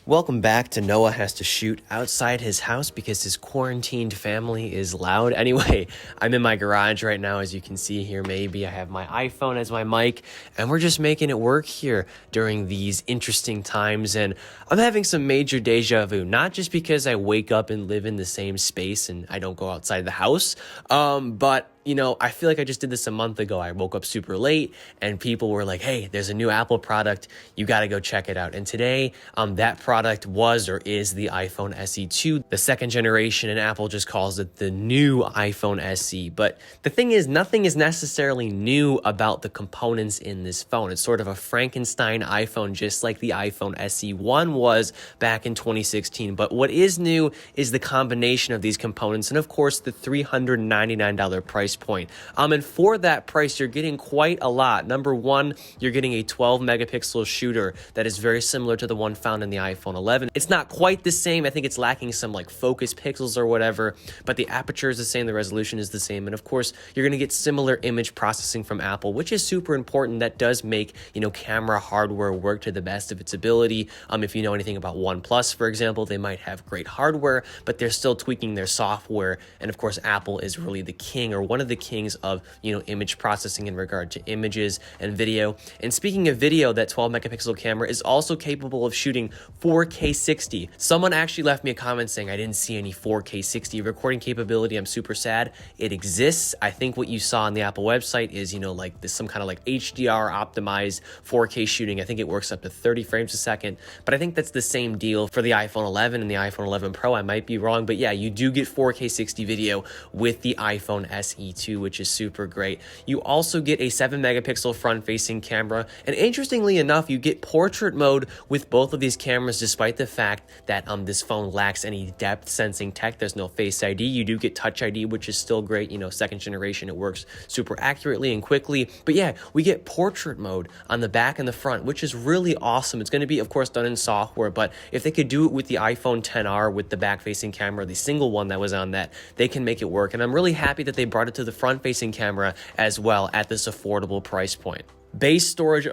Welcome back to Noah has to shoot outside his house because his quarantined family is loud. Anyway, I'm in my garage right now, as you can see here. Maybe I have my iPhone as my mic, and we're just making it work here during these interesting times. And I'm having some major deja vu, not just because I wake up and live in the same space and I don't go outside the house, but you know, I feel like I just did this a month ago. I woke up super late and people were like, hey, there's a new Apple product. You got to go check it out. And today, that product was or is the iPhone SE2, the second generation, and Apple just calls it the new iPhone SE. But the thing is, nothing is necessarily new about the components in this phone. It's sort of a Frankenstein iPhone, just like the iPhone SE1 was back in 2016. But what is new is the combination of these components and, of course, the $399 price point. And for that price, you're getting quite a lot. Number one, you're getting a 12 megapixel shooter that is very similar to the one found in the iPhone 11. It's not quite the same. I think it's lacking some like focus pixels or whatever, but the aperture is the same, the resolution is the same, and of course, you're going to get similar image processing from Apple, which is super important. That does make, you know, camera hardware work to the best of its ability. If you know anything about OnePlus, for example, they might have great hardware, but they're still tweaking their software, and of course, Apple is really the king, or one of the kings of, you know, image processing in regard to images and video. And speaking of video, that 12 megapixel camera is also capable of shooting 4K 60. Someone actually left me a comment saying I didn't see any 4K 60 recording capability. I'm super sad. It exists. I think what you saw on the Apple website is, you know, like this, some kind of like HDR optimized 4K shooting. I think it works up to 30 frames a second, but I think that's the same deal for the iPhone 11 and the iPhone 11 Pro. I might be wrong, but yeah, you do get 4K 60 video with the iPhone SE2, which is super great. You also get a 7 megapixel front facing camera, and interestingly enough, you get portrait mode with both of these cameras, despite the fact that this phone lacks any depth sensing tech. There's no Face ID. You do get Touch ID, which is still great. You know, second generation, it works super accurately and quickly. But yeah, we get portrait mode on the back and the front, which is really awesome. It's going to be, of course, done in software, but if they could do it with the iPhone XR with the back facing camera, the single one that was on that, they can make it work. And I'm really happy that they brought it to the front facing camera as well at this affordable price point. Base storage.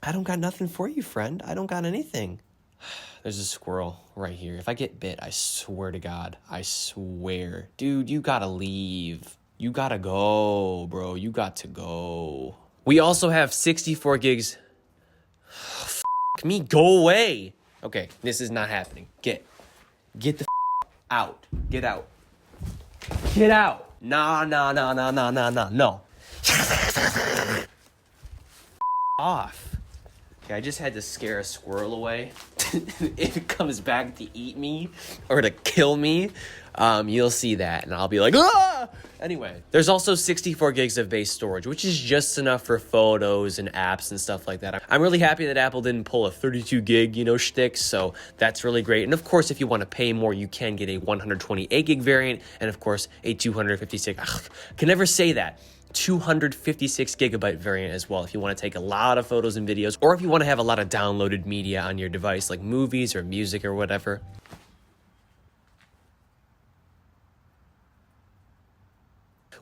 I don't got nothing for you, friend. I don't got anything. There's a squirrel right here. If I get bit, I swear to God, I swear. Dude, you gotta leave. You gotta go, bro. You got to go. We also have 64 gigs. F me, go away. Okay, this is not happening. Get the out. Get out. Get out. Nah. No. Off. Okay, I just had to scare a squirrel away. If it comes back to eat me or to kill me, you'll see that, and I'll be like, ah! Anyway, there's also 64 gigs of base storage, which is just enough for photos and apps and stuff like that. I'm really happy that Apple didn't pull a 32 gig, you know, shtick, so that's really great. And of course, if you want to pay more, you can get a 128 gig variant, and of course, a 256, I can never say that. 256 gigabyte variant as well if you want to take a lot of photos and videos, or if you want to have a lot of downloaded media on your device like movies or music or whatever.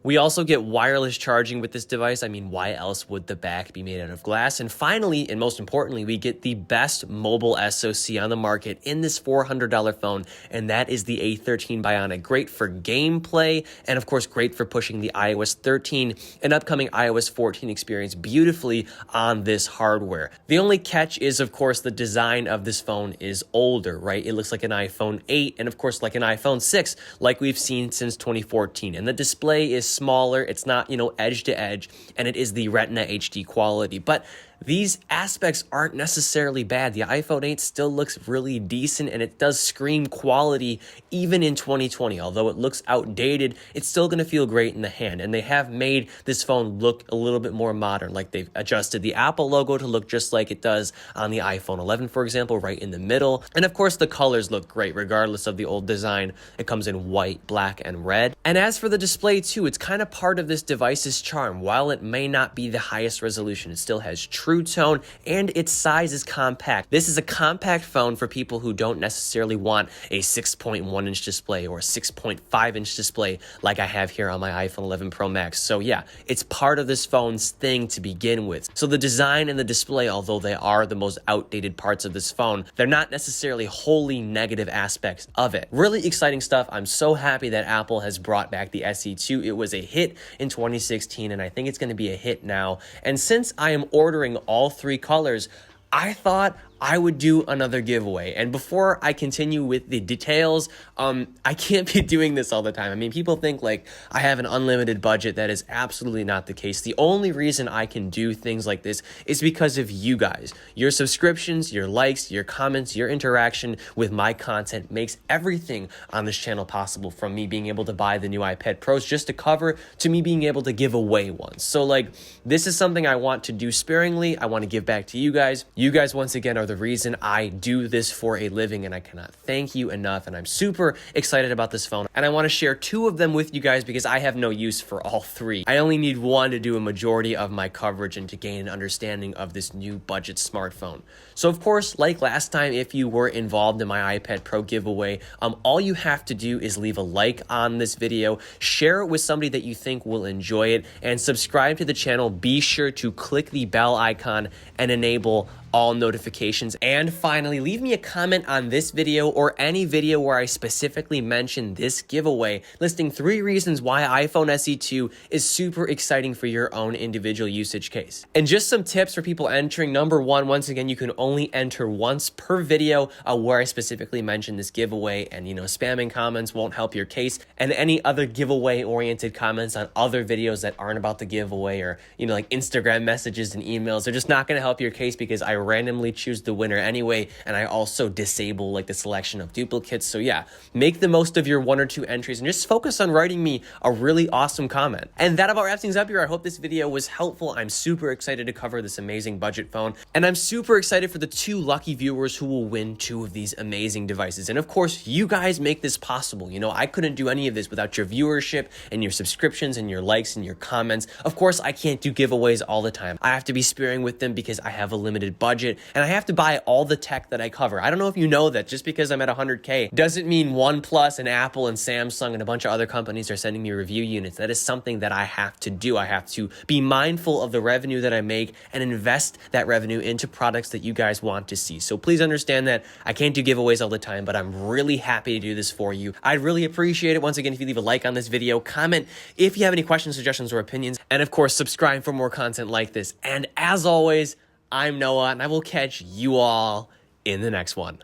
We also get wireless charging with this device. I mean, why else would the back be made out of glass? And finally, and most importantly, we get the best mobile SoC on the market in this $400 phone, and that is the A13 Bionic. Great for gameplay, and of course, great for pushing the iOS 13 and upcoming iOS 14 experience beautifully on this hardware. The only catch is, of course, the design of this phone is older, right? It looks like an iPhone 8, and of course, like an iPhone 6, like we've seen since 2014. And the display is smaller, it's not, you know, edge to edge, and it is the Retina HD quality. But these aspects aren't necessarily bad. The iPhone 8 still looks really decent, and it does scream quality even in 2020. Although it looks outdated, it's still going to feel great in the hand. And they have made this phone look a little bit more modern. Like, they've adjusted the Apple logo to look just like it does on the iPhone 11, for example, right in the middle. And of course, the colors look great regardless of the old design. It comes in white, black, and red. And as for the display too, it's kind of part of this device's charm. While it may not be the highest resolution, it still has true True Tone, and its size is compact. This is a compact phone for people who don't necessarily want a 6.1 inch display or a 6.5 inch display like I have here on my iPhone 11 Pro Max. So yeah, it's part of this phone's thing to begin with. So the design and the display, although they are the most outdated parts of this phone, they're not necessarily wholly negative aspects of it. Really exciting stuff. I'm so happy that Apple has brought back the SE2. It was a hit in 2016, and I think it's going to be a hit now. And since I am ordering all three colors, I thought I would do another giveaway. And before I continue with the details, I can't be doing this all the time. I mean, people think like I have an unlimited budget. That is absolutely not the case. The only reason I can do things like this is because of you guys. Your subscriptions, your likes, your comments, your interaction with my content makes everything on this channel possible, from me being able to buy the new iPad Pros just to cover, to me being able to give away one. So like, this is something I want to do sparingly. I want to give back to you guys. You guys, once again, are the reason I do this for a living, and I cannot thank you enough. And I'm super excited about this phone, and I want to share two of them with you guys because I have no use for all three. I only need one to do a majority of my coverage and to gain an understanding of this new budget smartphone. So of course, like last time, if you were involved in my iPad Pro giveaway, all you have to do is leave a like on this video, share it with somebody that you think will enjoy it, and subscribe to the channel. Be sure to click the bell icon and enable all notifications. And finally, leave me a comment on this video or any video where I specifically mention this giveaway, listing 3 reasons why iPhone SE2 is super exciting for your own individual usage case. And just some tips for people entering. Number 1, once again, you can only enter once per video where I specifically mention this giveaway, and spamming comments won't help your case. And any other giveaway oriented comments on other videos that aren't about the giveaway, or like Instagram messages and emails, they're just not going to help your case because I randomly choose the winner anyway, and I also disable like the selection of duplicates. So yeah, make the most of your 1 or 2 entries and just focus on writing me a really awesome comment. And that about wraps things up here. I hope this video was helpful. I'm super excited to cover this amazing budget phone, and I'm super excited for the 2 lucky viewers who will win 2 of these amazing devices. And of course, you guys make this possible. I couldn't do any of this without your viewership and your subscriptions and your likes and your comments. Of course, I can't do giveaways all the time. I have to be sparing with them because I have a limited budget, and I have to buy all the tech that I cover. I don't know if you know that just because I'm at 100K doesn't mean OnePlus and Apple and Samsung and a bunch of other companies are sending me review units. That is something that I have to do. I have to be mindful of the revenue that I make and invest that revenue into products that you guys want to see. So please understand that I can't do giveaways all the time, but I'm really happy to do this for you. I'd really appreciate it, once again, if you leave a like on this video, comment if you have any questions, suggestions, or opinions, and of course, subscribe for more content like this. And as always, I'm Noah, and I will catch you all in the next one.